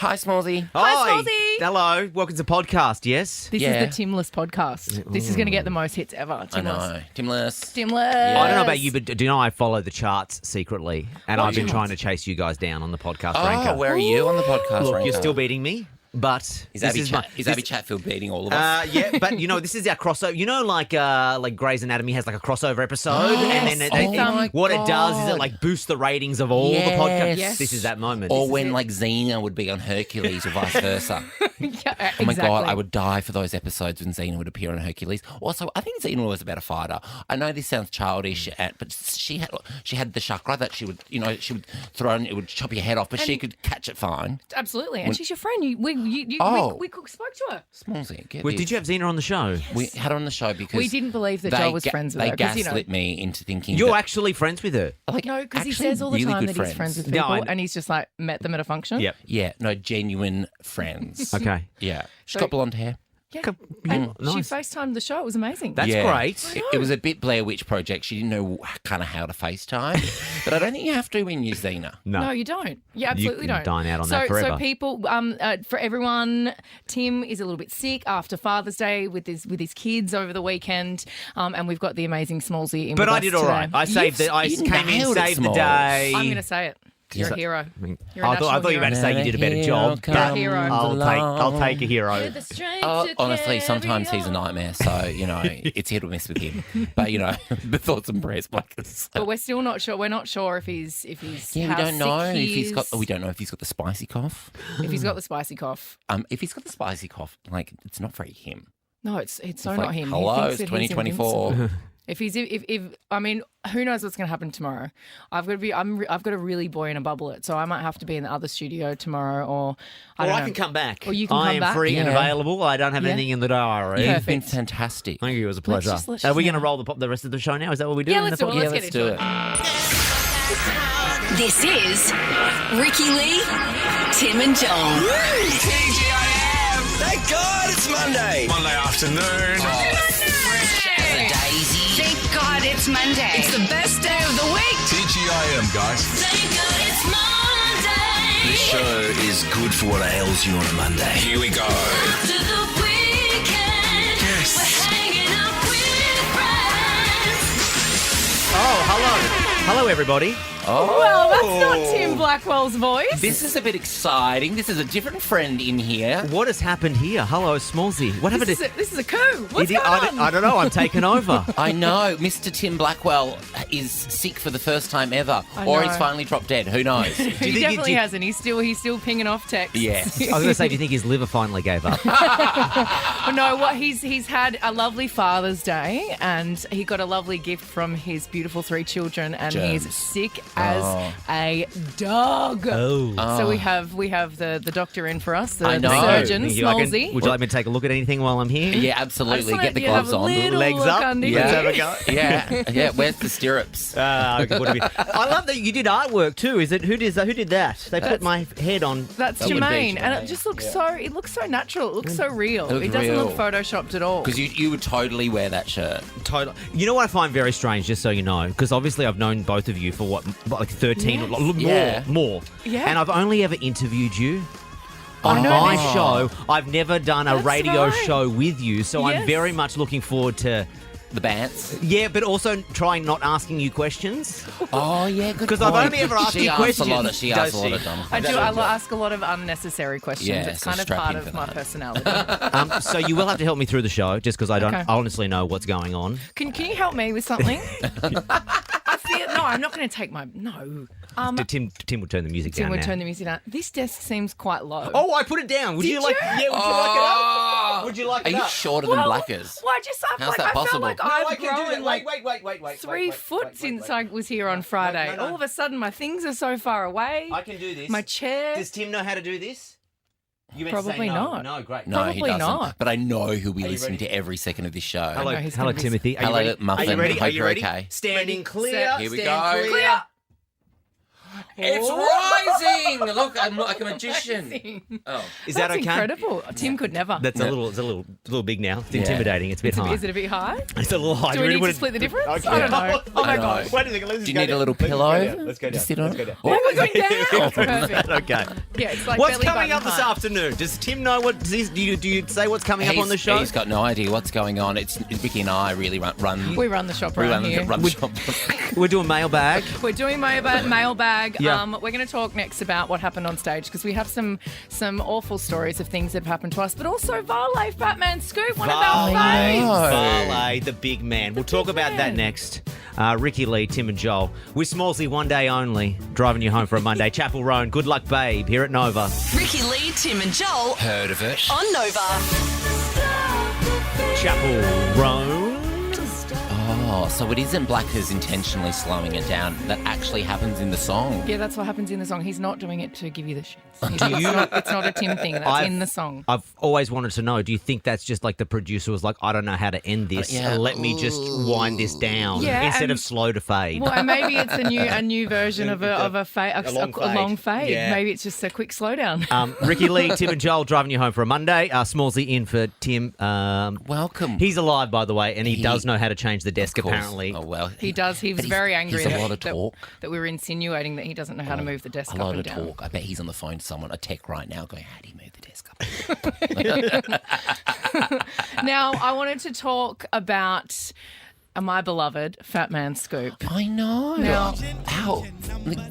Hi, Smallzy. Hi, Smallzy. Hello. Welcome to the podcast, yes? This is the Timless podcast. This is going to get the most hits ever. I know. Timless. Timless. I don't know about you, but do you know I follow the charts secretly? And I've been trying to chase you guys down on the podcast ranker. Where are you on the podcast Look, ranker? you're still beating me, but Is Abby Chatfield beating all of us? yeah, but this is our crossover. You know, like Grey's Anatomy has like a crossover episode, and then what it does is it like boosts the ratings of all the podcasts. Yes. This is that moment. Or when like Xena would be on Hercules or vice versa. Yeah, Oh my exactly. God, I would die for those episodes when Xena would appear on Hercules. Also, I think Xena was about a fighter. I know this sounds childish, but she had the chakra that she would throw and it would chop your head off, but she could catch it fine. Absolutely. And she's your friend. We spoke to her. Smallzy, get Wait, this. did you have Xena on the show? We had her on the show because We didn't believe that Joel was friends with her. They 'cause, gaslit me into thinking You're that, actually friends with her. like, No, because he actually says all the really time good that he's friends with No, people I- and he's just like met them at a function. Yep. Yeah, no, genuine friends. Okay. Yeah. She's So- got blonde hair. Yeah. Yeah, And she nice. FaceTimed the show. It was amazing. That's Yeah. great. It was a bit Blair Witch Project. She didn't know kind of how to FaceTime. But I don't think you have to when you're Xena. No, you don't. You absolutely can don't. dine out on that forever. So people, for everyone, Tim is a little bit sick after Father's Day with his kids over the weekend, and we've got the amazing Smallzy in But with I us did all today. right. I saved it. I you came in, nailed it, saved the Smalls. day. I'm going to say it. You're a hero. You're a I thought you were about to say you did a better job. You're a hero. I'll take a hero. The strength Oh, to honestly, carry sometimes he's a on. nightmare. So, it's hit or miss with him. But, the thoughts and prayers, Blackers. But we're still not sure. We're not sure if he's Yeah, how we don't know sick if he he's got. is, We don't know if he's got the spicy cough. if he's got the spicy cough. If he's got the spicy cough, like it's not very him. No, it's so It's not like, him. He hello, thinks it's that he's 2024. invincible. If I mean, who knows what's going to happen tomorrow? I've got to really buoy in a bubble it, so I might have to be in the other studio tomorrow, or I don't know. can come back. Or you can I come am back. free and Yeah. available. I don't have anything in the diary. Yeah. You've been Perfect. fantastic. Thank you. It was a Let's pleasure. just Are we going to now. roll the rest of the show now? Is that what we do? Yeah, in let's the do it. podcast? Let's Let's get do into it. This is Ricky Lee, Tim and Joel. TGIM! Thank God it's Monday. Monday afternoon. Daisy. Thank God it's Monday. It's the best day of the week. TGIM, guys. Thank God it's Monday. This show is good for what ails you on a Monday. Here we go. To the weekend. Yes. We're hanging out with friends. Oh, hello. Hello, everybody. Oh. Well, that's not Tim Blackwell's voice. This is a bit exciting. This is a different friend in here. What has happened here? Hello, Smallzy. What happened? This is a coup. What's It- going on? I don't know. I'm taking over. I know. Mr. Tim Blackwell is sick for the first time ever. I Or know. he's finally dropped dead. Who knows? you He think definitely hasn't. He's still pinging off texts. Yes. I was going to say, do you think his liver finally gave up? Well, no, what he's had a lovely Father's Day, and he got a lovely gift from his beautiful 3 children, and Germs. he's sick as a dog. Oh. So we have the doctor in for us, I the know. surgeon, Thank you. I can- Smallzy. Would you like me to take a look at anything while I'm here? Yeah, I just absolutely. wanted Get the you to have gloves a on. little Legs look up. under Let's you. have a go. Yeah. Where's the stirrups? Okay, what have you- I love that you did artwork too. Is it who did that? They put my head on. That's That would be Jermaine, and Jermaine. it just looks so natural. It looks so real. It looks It doesn't look real. photoshopped at all. Because you would totally wear that shirt. Total. You know what I find very strange, just so you know, because obviously I've known both of you for like 13 or more, Yeah. more. Yeah. And I've only ever interviewed you. On know my this. show, I've never done a That's radio right. show with you, so I'm Yes. very much looking forward to, The bants. but also trying not asking you questions. Oh, yeah, good 'Cause I've point. only ever asked She you asks a questions. lot of, she Does asks a lot she? of dumb I do. questions. I ask a lot of unnecessary questions. Yeah, it's so kind of strap part in of for my that. personality. So you will have to help me through the show, just because I don't Okay. honestly know what's going on. Can you help me with something? I feel no. I'm not going to take my no. Tim will turn the music Tim down would now. turn the music down. This desk seems quite low. Oh, I put it down. Would Did you like? you? Yeah, would you like it up? Would you like Are it you up? shorter than Blackers? Well, I just How's that I felt possible? like No, I've I can do grown that. like Wait. 3 foot since I was here on Friday. no. All of a sudden, my things are so far away. I can do this. My chair. Does Tim know how to do this? You meant to say Probably no. not. No, great. No, he Probably doesn't. not. But I know he'll be Are you listening ready? to every second of this show. Hello, know he's hello, gonna be- Timothy. Are you Hello, ready? Muffin. Are you ready? Hope Are you you're ready? okay. Standing Ready, clear. set, Here we stand go. Clear. Clear. It's rising. Look, I'm like a magician. Oh, Is that That's okay? incredible. Tim could never. That's a little big now. It's intimidating. It's a bit high. Is it a bit high? It's a little high. Do we need to split the difference? Okay. I don't know. Oh my gosh. Wait a second. Let's do you need a little pillow? Let's go down. To sit on? Let's go down. Oh, we're going down. Perfect. Okay. Yeah, it's like What's belly coming up button this height. afternoon? Does Tim know what? Do you say what's coming up on the show? He's got no idea what's going on. It's Vicky and I really run. We run the shop we around run, here. run the shop. We're doing mailbag. We're doing mailbag. Yeah. We're going to talk next about what happened on stage because we have some awful stories of things that have happened to us, but also Varley, Fatman Scoop, one of our faves. Varley, the big man. We'll talk about that next. Ricky Lee, Tim and Joel. With Smallzy one day only, driving you home for a Monday. Chapel Roan, good luck, babe, here at Nova. Ricky Lee, Tim and Joel Heard of it? on Nova. Chapel Roan. Oh, so it isn't Black who's intentionally slowing it down. That actually happens in the song. Yeah, that's what happens in the song. He's not doing it to give you the shits. Do you- It's not a Tim thing. That's in the song. I've always wanted to know, do you think that's just like the producer was like, I don't know how to end this. Yeah. Let me just wind this down Yeah, instead and- of slow to fade. Well, and maybe it's a new version of a long fade. Yeah. Maybe it's just a quick slowdown. Ricky Lee, Tim and Joel driving you home for a Monday. Smallzy in for Tim. Welcome. He's alive, by the way, and he does know how to change the desk, Of course. apparently. Oh, well. He does. He was But very angry He's a lot of talk. that we were insinuating that he doesn't know how to move the desk A up lot and of down. talk. I bet he's on the phone to someone, a tech right now, going, how do you move the desk up? Now, I wanted to talk about my beloved Fatman Scoop. I know. Now- How?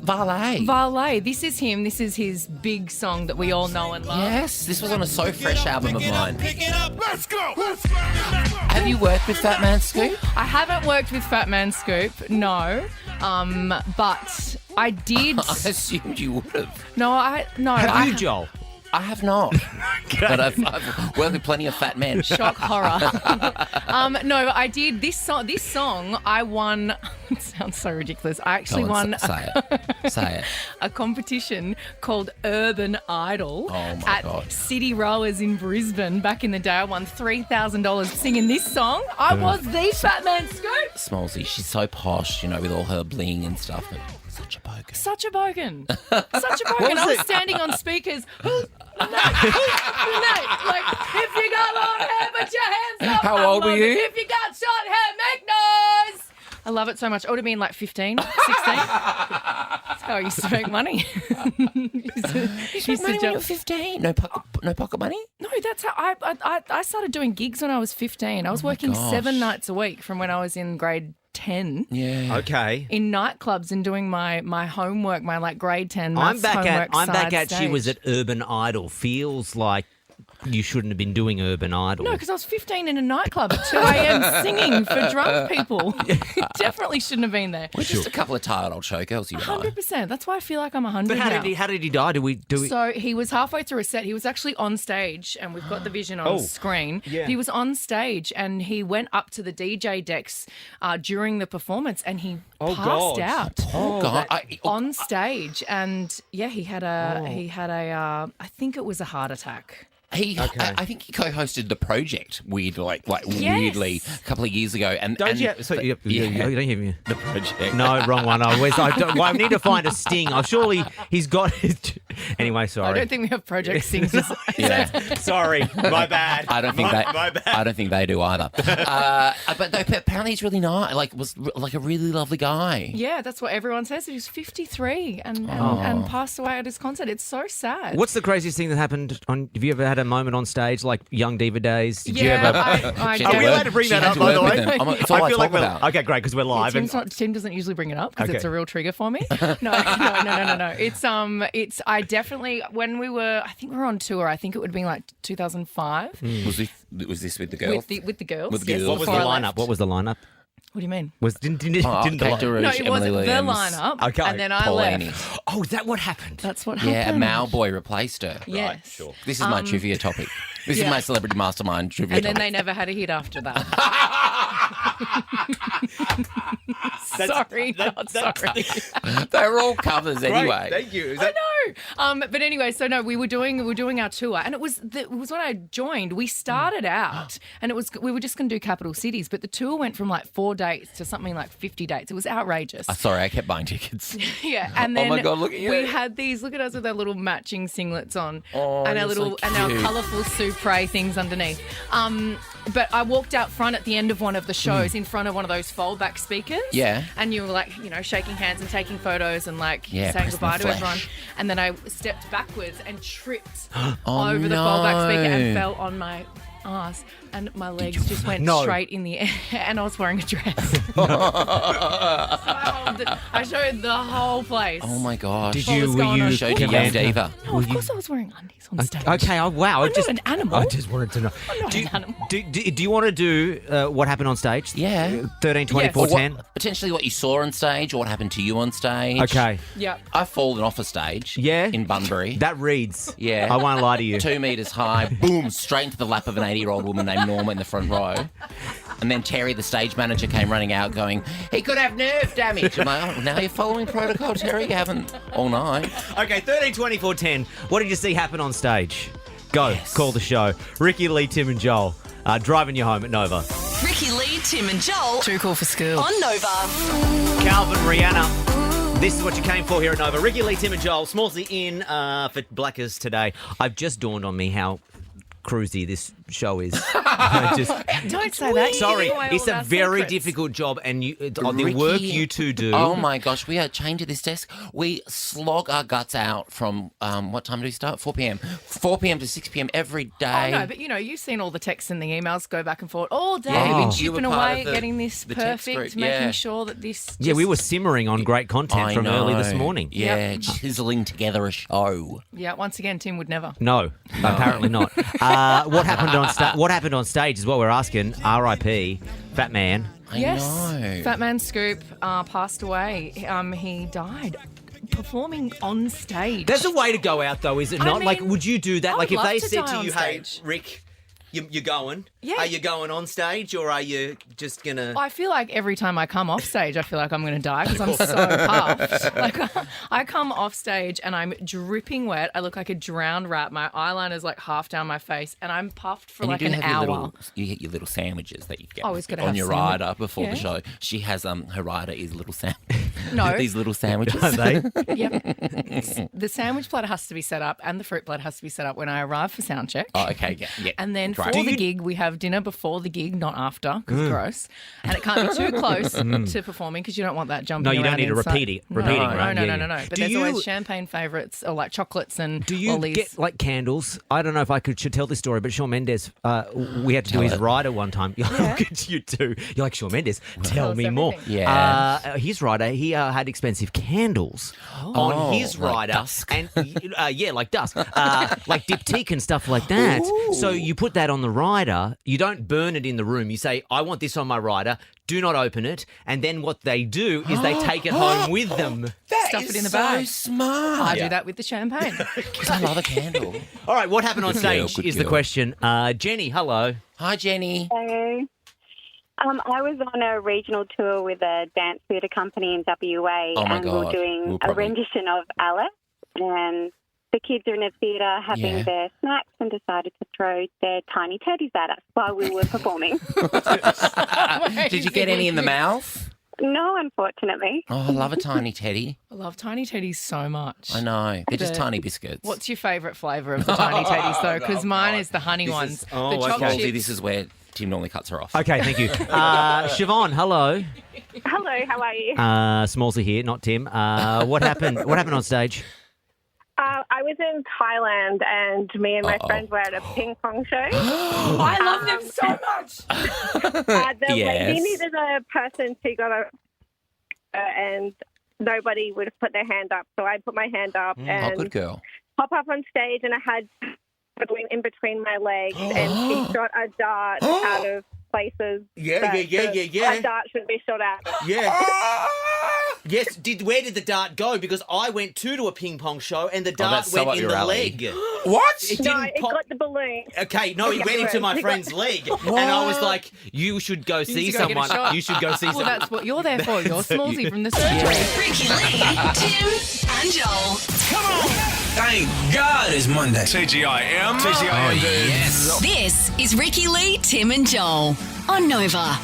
Valet. Valet, this is him. This is his big song that we all know and love. Yes, this was on a So Fresh album of mine. Pick it up. Let's go. Have you worked with Fatman Scoop? I haven't worked with Fatman Scoop, no. But I did. I assumed you would have. No, Have you, Joel? I have not. But I've worked with plenty of fat men. Shock horror. No, but I did this song. I won. It sounds so ridiculous. I actually Go on, won Say it. a competition called Urban Idol Oh my at God. City Rowers in Brisbane back in the day. I won $3,000 singing this song. I was the Fatman Scoop. Smallzy, she's so posh, with all her bling and stuff. But such a bogan. Such a bogan. Such a bogan. I was standing on speakers. Like, if you got long hair, put your hands up. How old were you? If you got short hair, make noise. I love it so much. I would have been like 15, 16. That's how I used to make money. You made money when you were 15. No pocket money? No, that's how I started doing gigs when I was 15. I was working gosh. 7 nights a week from when I was in grade 10 Yeah. Okay. in nightclubs and doing my homework, my like grade 10 maths I'm back homework at side she was stage. at Urban Idol. Feels like you shouldn't have been doing Urban Idol. No, because I was 15 in a nightclub at 2 a.m. singing for drunk people. Definitely shouldn't have been there. We're just a couple of tired old showgirls, you and I. 100%. That's why I feel like I'm 100 But how now. did he die? Do we So he was halfway through a set. He was actually on stage, and we've got the vision on screen. yeah. He was on stage, and he went up to the DJ decks during the performance, and he passed out Oh, God. on stage. And yeah, he had a I think it was a heart attack. I think he co-hosted The Project weirdly Yes. a couple of years ago. And Don't you? So, you don't hear me. The Project. No, wrong one. I need to find a sting. Surely he's got. Anyway, I sorry. don't think we have project sings. Yeah. Sorry, my bad. I don't think my bad. I don't think they do either. But apparently he's really nice. Was like a really lovely guy. Yeah, that's what everyone says. He was 53 and passed away at his concert. It's so sad. What's the craziest thing that happened on? Have you ever had a moment on stage like Young Diva days? Did you Yeah, ever? I She do. had Are we work- allowed to bring she that had up, to by the work way? with them. It's all I feel like talk we're about. okay. Great, because we're live. Tim doesn't usually bring it up because Okay. it's a real trigger for me. No. It's I definitely when we were I think we were on tour. I think it would have been like 2005 Was this with the girls? with the girls. With the yes, girls. What was the before I lineup? left. What was the lineup? What do you mean? Didn't Kate the Derouge, No, it Emily wasn't the Williams, lineup. Okay. And then I Paulini. left. Oh, is that what happened? That's what Yeah, a happened. Mal boy replaced her. Yes. This is my trivia topic. This is yeah. my celebrity mastermind trivia And then topic. they never had a hit after that. Sorry, not sorry. They were all covers anyway. Thank you. I know. But anyway, so no, we were doing our tour, and it was when I joined. We started out, and we were just going to do capital cities, but the tour went from like 4 dates to something like 50 dates. It was outrageous. Sorry, I kept buying tickets. Yeah, and then my God, look at you. we had these. Look at us with our little matching singlets on, Oh, and our you're so and our cute. colourful Supre things underneath. But I walked out front at the end of one of the shows in front of one of those fold-back speakers. Yeah. And you were like, shaking hands and taking photos and like Yeah, saying pressing goodbye the to flash. everyone. And then I stepped backwards and tripped Oh, over the no. fold-back speaker and fell on my ass, and my legs just went straight in the air, and I was wearing a dress. So I showed the whole place. Oh my gosh. What was going on? Showed you young diva. No, of course I was wearing undies on stage. Okay, wow. I'm not an animal. I just wanted to know. I'm not an animal. Do you want to do what happened on stage? Yeah. 13, 24, Or 10? potentially what you saw on stage or what happened to you on stage. Okay. Yeah. I've fallen off a stage. Yeah? In Bunbury. That reads. Yeah. I won't lie to you. 2 metres high, boom, straight into the lap of an 80-year-old woman named Norma in the front row. And then Terry, the stage manager, came running out going, he could have nerve damage. I'm like, oh, now you're following protocol, Terry. You haven't all night. Okay, 13, 24, 10. What did you see happen on stage? Go, Yes. call the show. Ricky, Lee, Tim and Joel driving you home at Nova. Ricky Lee, Tim and Joel Too cool for school. on Nova. Calvin, Rihanna. This is what you came for here at Nova. Ricky, Lee, Tim and Joel. Smallzy in for Blackers today. I've just dawned on me how cruisy this show is. Don't say that. Sorry, You're giving away it's all a our very secrets. difficult job, and the Ricky- work you two do. Oh my gosh, we are chained to this desk. We slog our guts out from, what time do we start? 4 p.m. 4 p.m. to 6 p.m. every day. Oh, no, but you've seen all the texts and the emails go back and forth all day. Yeah, We've been you were chipping part away of the- getting this the text perfect, group, making yeah. sure that this. Yeah, we just- were simmering on great content I from early this know. morning. Yeah, chiseling together a show. Yeah, once again, Tim would never. No, apparently not. What happened on What happened on stage is what we're asking. R.I.P. Fatman. I know. Fatman Scoop passed away. He died performing on stage. There's a way to go out, though, is it I not? mean, like, would you do that? I Like, would if they love to said die to on you, "Hey, stage." Rick, you're going? Yeah. Are you going on stage, or are you just gonna?" I feel like every time I come off stage, I feel like I'm going to die because I'm so puffed. Like I come off stage and I'm dripping wet. I look like a drowned rat. My eyeliner's like half down my face, and I'm puffed for And like you do an have hour. you get your little sandwiches that you get Always gotta on have your sandwich. rider before Yeah. the show. She has her rider is little No. these little sandwiches. Are they? Yep. The sandwich platter has to be set up, and the fruit platter has to be set up when I arrive for sound check. Oh, okay, yeah. And then Great. for the gig, we have dinner before the gig, not after, because gross. And it can't be too close to performing because you don't want that jumping No, you don't around need to inside. repeat it. No, Repeating, no, right? no, Yeah, no, yeah. no. But Do there's you- always champagne favourites or like chocolates and Do you lollies. get like candles? I don't know if I should tell this story, but Shawn Mendes, we had to do Tell his it. rider one time. Look at you two. You're like, Shawn Mendes, tell us me more. everything. Yeah. His rider, he had expensive candles on his like rider. dusk. And yeah, like dusk. Like diptyque and stuff like that. So you put that on the rider. You don't burn it in the room. You say, I want this on my rider. Do not open it. And then what they do is they take it home with them. Stuff it in the so bag. smart. I do that with the champagne. Because I love a candle. All right, what happened on Good girl, stage good is the girl. question. Jenny, hello. Hi, Jenny. So, I was on a regional tour with a dance theatre company in WA, Oh my and we God. were doing We'll a probably- rendition of Alice, and the kids are in a theatre having Yeah. their snacks and decided to throw their tiny teddies at us while we were performing. Did you get any in the mouth? No, unfortunately. Oh, I love a tiny teddy. I love tiny teddies so much. I know. They're just The- tiny biscuits. What's your favourite flavour of the tiny teddies though? Because mine is the honey ones. oh, the okay. chocolate Smallzy, chips. this is where Tim normally cuts her off. Okay, thank you. Siobhan, hello. Hello, how are you? Smallzy here, not Tim. What happened? What happened on stage? I was in Thailand, and me and my friends were at a ping pong show. I love them so much. The Yes. lady needed a person to go and nobody would have put their hand up. So I put my hand up Oh, and good girl. hop up on stage, and I had in between my legs, and she shot a dart out of places. Yeah. A dart shouldn't be shot out. Yeah. Yes. Where did the dart go? Because I went to a ping pong show and the dart that's so went up in your the alley. leg. What? It No, didn't it pop. got the balloon. Okay, no, he went into my friend's leg, and I was like, "You should go see should go get a someone. shot." You should go see Well, someone." that's what you're there for. You're Smallzy from the surgery. Ricky Lee, Tim, and Joel. Thank God it's Monday. TGIM. Oh, yes. This is Ricky Lee, Tim, and Joel on Nova.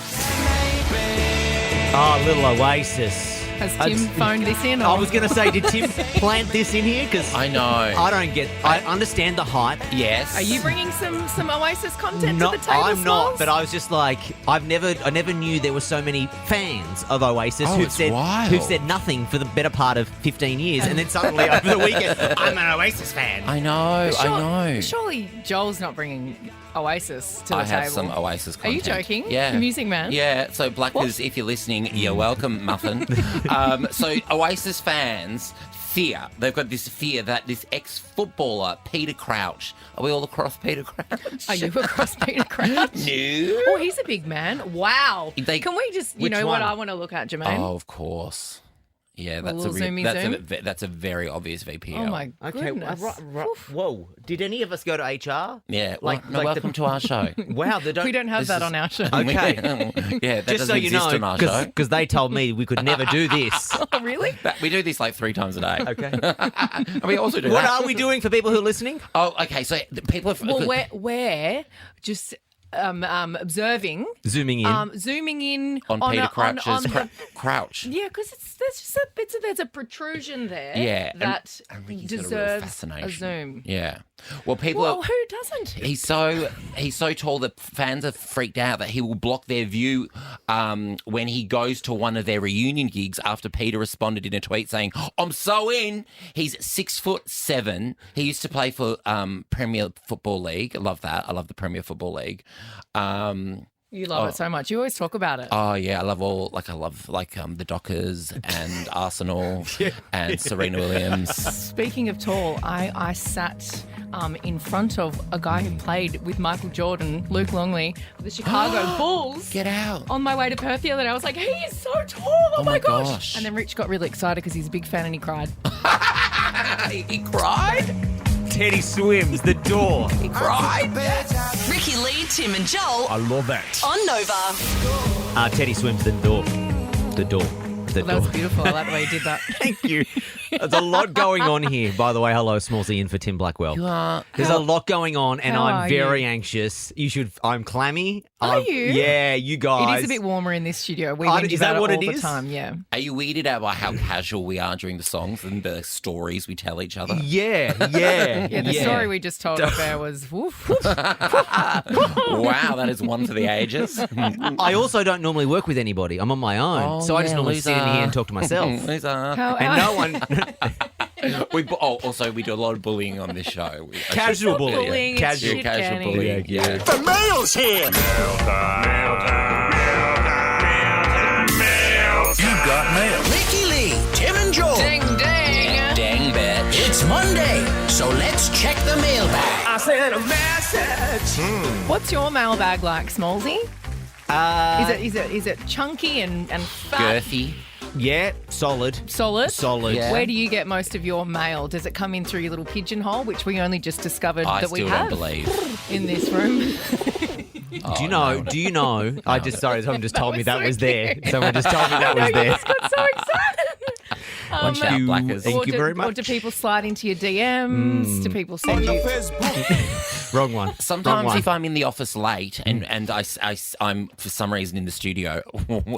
Oh, little Oasis. Has Tim phoned this in? I was going to say, did Tim plant this in here? Because I know. I understand the hype. Yes. Are you bringing some Oasis content No, to the table? I'm not, Smalls? but I was just like, I never knew there were so many fans of Oasis Oh, it's wild. who've said nothing for the better part of 15 years, and then suddenly over the weekend, I'm an Oasis fan. I know. I know. Surely Joel's not bringing Oasis to the I table. have some Oasis Are content. you joking? Yeah. The Music Man? Yeah. So Blackers, if you're listening, you're welcome, Muffin. So Oasis fans fear. They've got this fear that this ex-footballer, Peter Crouch. Are we all across Peter Crouch? Are you across Peter Crouch? No. Oh, he's a big man. Wow. They- Can we just, you Which know one? what I want to look at, Jermaine? Oh, of course. Yeah, that's little zoomy zoom? that's a very obvious VPL. Oh, my Okay, goodness. whoa. Did any of us go to HR? Yeah, Like welcome to our show. Wow, they don't. We don't have This that is- on our show. Okay. Yeah, that Just doesn't so you exist know, on our show. because they told me we could never do this. Oh, really? We do this like 3 times a day. Okay. And we also do What that. are we doing for people who are listening? Oh, okay. So the people have. Well, we're just observing, Zooming in. zooming in on Peter Crouch's the, Crouch. yeah, because there's a protrusion there. Yeah, and- that and Ricky's got a real deserves fascination. a zoom. Yeah. Well, people Well, are. who doesn't? He's so tall that fans are freaked out that he will block their view when he goes to one of their reunion gigs after Peter responded in a tweet saying, "I'm so in." He's 6'7". He used to play for Premier Football League. I love that. I love the Premier Football League. You love it so much. You always talk about it. Oh yeah, I love the Dockers and Arsenal and Serena Williams. Speaking of tall, I sat in front of a guy who played with Michael Jordan, Luke Longley, for the Chicago Bulls. Get out. On my way to Perth the other day, I was like, he is so tall. Oh, my gosh. gosh. And then Rich got really excited because he's a big fan and he cried. He cried. Teddy swims the door. He cried. Ricky Lee, Tim, and Joel I love that. on Nova. Teddy swims the door. The door. The That was door. beautiful. I like the way you did that. Thank you. There's a lot going on here. By the way, hello, Smallzy in for Tim Blackwell. There's a lot going on, and How I'm are very you? anxious. I'm clammy. Are you? Yeah, you guys. It is a bit warmer in this studio. We Oh, whinge is that about what all it the is? time. Yeah. Are you weirded out by how casual we are during the songs and the stories we tell each other? Yeah. Yeah, the story we just told off air was woof, woof. Wow, that is one for the ages. I also don't normally work with anybody. I'm on my own. Oh, so I just yeah, normally sit in loser. here and talk to myself. Loser. And no one... Also, we do a lot of bullying on this show. Casual Not bullying. bullying, it's Casual. shit Casual canning. bullying. Yeah. The mail's here. You've got mail. Ricky Lee, Tim and Joel. Ding, ding. Dang, bitch. It's Monday, so let's check the mailbag. I sent a message. What's your mailbag like, Smallzy? Is it chunky and fat? Girthy. Yeah, solid. Solid? Solid. Yeah. Where do you get most of your mail? Does it come in through your little pigeonhole, which we only just discovered I that we still have don't believe. in this room? Do you know? Do you know? I just sorry, someone just told me was that so was there. cute. Someone just told me that was You there. just got so excited. Watch out, Blackers. Thank you very Or much. do people slide into your DMs? Do people send you? Wrong one. Wrong Sometimes one. if I'm in the office late and I'm for some reason in the studio,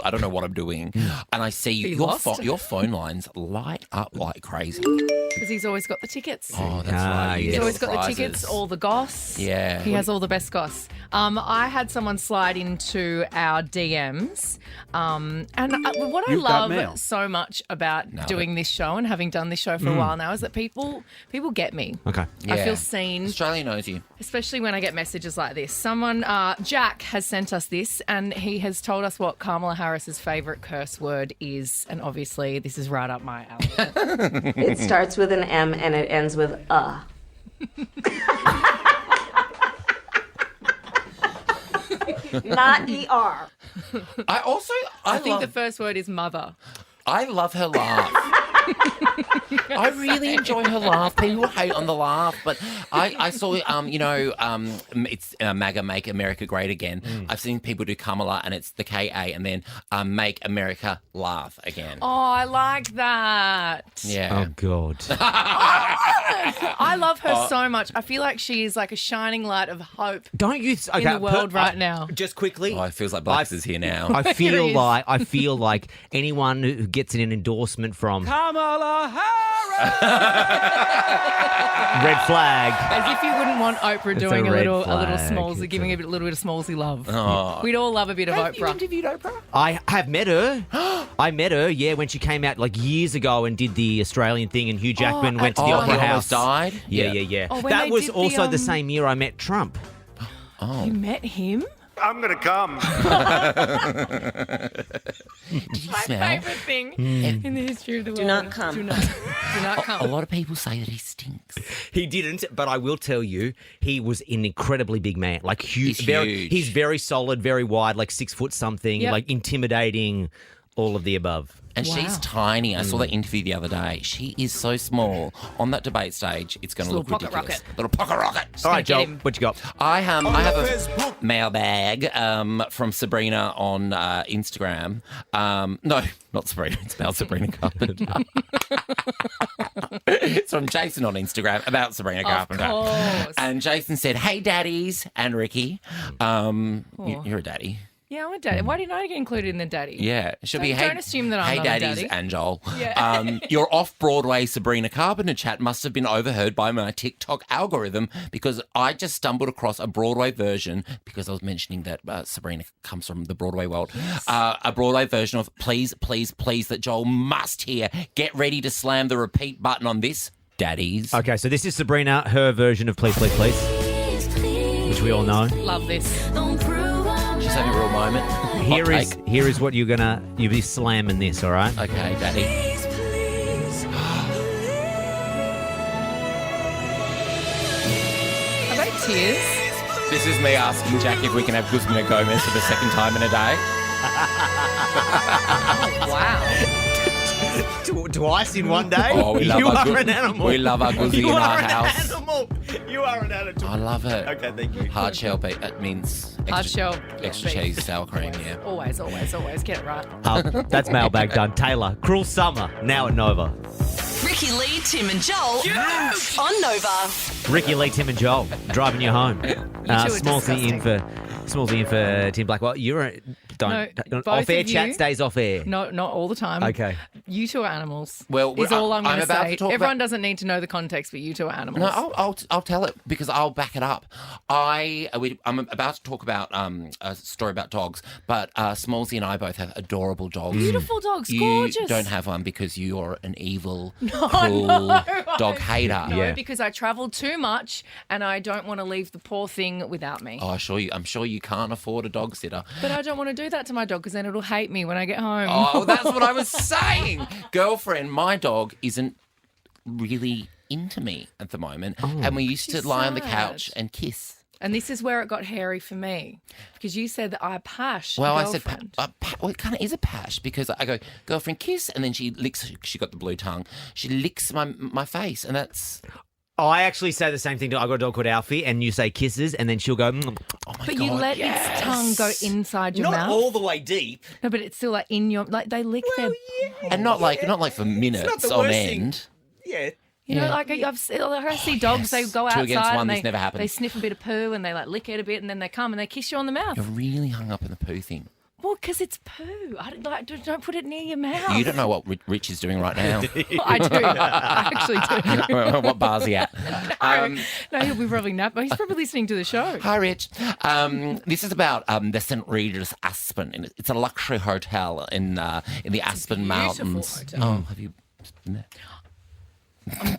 I don't know what I'm doing, and I see you your lost? your phone lines light up like crazy. Because he's always got the tickets. Oh, that's Ah, right. You yes. He's get always all got the prizes. tickets, all the goss. Yeah. He has all the best goss. I had someone slide into our DMs. And what I You've got love mail. so much about doing this show and having done this show for a while now is that people get me. Okay. I Yeah. feel seen, Australia knows you. especially when I get messages like this. Someone, Jack, has sent us this, and he has told us what Kamala Harris's favourite curse word is. And obviously, this is right up my alley. It starts with an M and it ends with Not ER. I I think the first word is mother. I love her laugh. I really enjoy her laugh. People hate on the laugh, but I saw, it's MAGA, Make America Great Again. I've seen people do Kamala, and it's the KA, and then Make America Laugh Again. Oh, I like that. Yeah. Oh, God. I love her so much. I feel like she is like a shining light of hope Don't you... in the world right now. Just quickly. Oh, it feels like Blacks is here now. I feel is. like anyone who gets an endorsement from Kamala Harris. red flag. As if you wouldn't want Oprah It's doing a a red little flag. Smallzy, It's giving a little bit of Smallzy love. Oh. We'd all love a bit of Have you Oprah. interviewed Oprah? I have met her. I met her, yeah, when she came out like years ago and did the Australian thing, and Hugh Jackman went to the Oh, Opera he House. almost died? Yeah. Oh, when that they was did the, also the same year I met Trump. You met him? I'm going to come. Did you My smell? favourite thing in the history of the world. not come. Do not A come. lot of people say that he stinks. He didn't, but I will tell you, he was an incredibly big man. Like huge. He's huge. He's very solid, very wide, like 6 foot something, Yep. like intimidating, all of the above. And she's tiny. I saw that interview the other day. She is so small. On that debate stage, it's going to Just look a little pocket ridiculous. Little pocket rocket. All right, get Joel, him. what you got? I have a mailbag from Sabrina on Instagram. No, not Sabrina. It's about Sabrina Carpenter. It's from Jason on Instagram about Sabrina Carpenter. course. And Jason said, "Hey, daddies and Ricky, you're a daddy." Yeah, I'm a daddy. Why didn't I get included in the daddy? Yeah, she'll be. Don't assume that I'm hey, not a daddies daddy. and Joel. Yeah. Your off-Broadway Sabrina Carpenter chat must have been overheard by my TikTok algorithm because I just stumbled across a Broadway version because I was mentioning that Sabrina comes from the Broadway world. A Broadway version of "Please, Please, Please" that Joel must hear. Get ready to slam the repeat button on this, daddies. Okay, so this is Sabrina, her version of Please, Please, Please, which we all know. Love this. She's having a real moment. Hot Here take. is what you'll be slamming this, all right? Okay, daddy. Are they tears? This is me asking Jack if we can have Guzman Gomez for the second time in a day. Wow. Twice in one day? Oh, we love you our are an animal. We love our Guzzy You in are our an house. animal. You are an animal. I love it. Okay, thank you. Hard shell beef. It means extra, Hard shell extra beef. cheese, sour cream. Yeah. Always, always, always. Get it right. That's Mailbag done. Taylor, Cruel Summer, now at Nova. Ricky Lee, Tim and Joel on Nova. Ricky, Lee, Tim and Joel, driving you home. two are Smallzy in for Tim Blackwell. No, both off-air of chat you- stays off-air. No, not all the time. Okay. You two are animals. Well, is all I'm going I'm to about say. to talk Everyone about- doesn't need to know the context, but you two are animals. No, I'll tell it because I'll back it up. I'm about to talk about a story about dogs, but Smallzy and I both have adorable dogs. Beautiful dogs, You gorgeous. don't have one because you're an evil, cruel dog hater. No, Yeah. because I travel too much and I don't want to leave the poor thing without me. Oh, I'm sure you can't afford a dog sitter. But I don't want to do that to my dog because then it'll hate me when I get home. Oh, that's what I was saying. Girlfriend, my dog isn't really into me at the moment. And we used to She's lie on the sad. couch and kiss. And this is where it got hairy for me because you said that I pash. Well, girlfriend. I said, well, it kind of is a pash because I go, girlfriend, kiss. And then she licks, she got the blue tongue. She licks my face. And that's, I actually say the same thing. I got a dog called Alfie, and you say kisses, and then she'll go, oh my But God. you let yes. its tongue go inside your not mouth. all the way deep. No, but it's still like in your like they lick their. And not like for minutes the on worst thing. end. Yeah. You know, Yeah. like I see dogs. They go Two outside against one, and this never happens. they sniff a bit of poo and they like lick it a bit and then they come and they kiss you on the mouth. You're really hung up in the poo thing. Well, because it's poo. Don't put it near your mouth. You don't know what Rich is doing right now. I do. I actually do. What bar's he at? No, he'll be probably napping. He's probably listening to the show. Hi, Rich. This is about the St. Regis Aspen. And it's a luxury hotel in the Aspen Mountains. hotel. Oh, have you been there? I'm